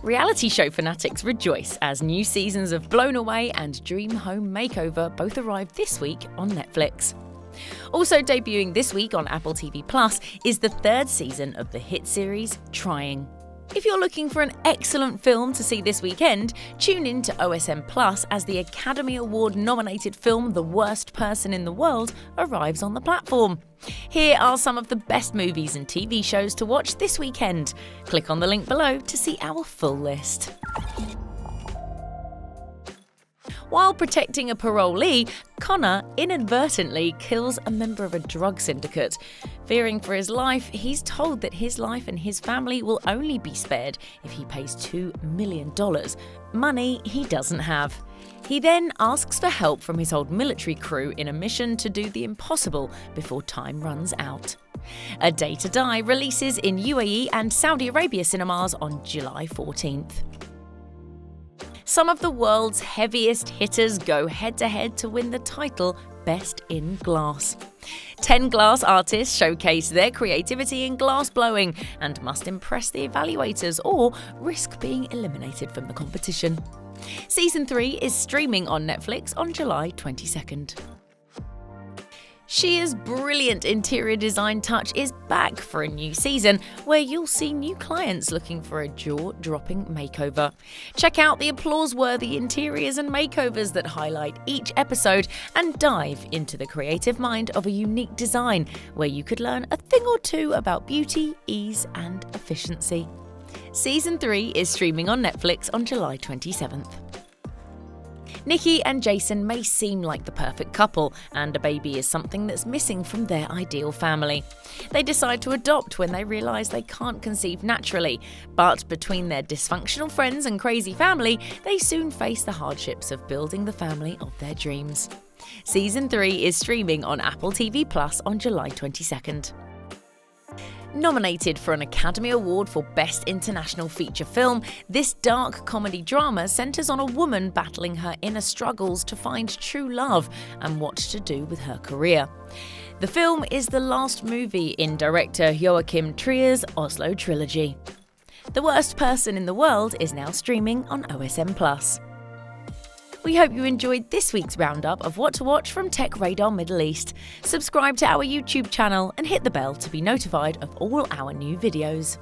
Reality show fanatics rejoice as new seasons of Blown Away and Dream Home Makeover both arrive this week on Netflix. Also debuting this week on Apple TV Plus is the third season of the hit series Trying. If you're looking for an excellent film to see this weekend, tune in to OSM Plus as the Academy Award-nominated film The Worst Person in the World arrives on the platform. Here are some of the best movies and TV shows to watch this weekend. Click on the link below to see our full list. While protecting a parolee, Connor inadvertently kills a member of a drug syndicate. Fearing for his life, he's told that his life and his family will only be spared if he pays $2 million, money he doesn't have. He then asks for help from his old military crew in a mission to do the impossible before time runs out. A Day to Die releases in UAE and Saudi Arabia cinemas on July 14th. Some of the world's heaviest hitters go head-to-head to win the title Best in Glass. 10 glass artists showcase their creativity in glass blowing and must impress the evaluators or risk being eliminated from the competition. Season 3 is streaming on Netflix on July 22nd. Shea's brilliant interior design touch is back for a new season, where you'll see new clients looking for a jaw-dropping makeover. Check out the applause-worthy interiors and makeovers that highlight each episode and dive into the creative mind of a unique design, where you could learn a thing or two about beauty, ease, and efficiency. Season 3 is streaming on Netflix on July 27th. Nikki and Jason may seem like the perfect couple, and a baby is something that's missing from their ideal family. They decide to adopt when they realise they can't conceive naturally, but between their dysfunctional friends and crazy family, they soon face the hardships of building the family of their dreams. Season 3 is streaming on Apple TV Plus on July 22nd. Nominated for an Academy Award for Best International Feature Film, this dark comedy drama centres on a woman battling her inner struggles to find true love and what to do with her career. The film is the last movie in director Joachim Trier's Oslo trilogy. The Worst Person in the World is now streaming on OSM Plus. We hope you enjoyed this week's roundup of what to watch from Tech Radar Middle East. Subscribe to our YouTube channel and hit the bell to be notified of all our new videos.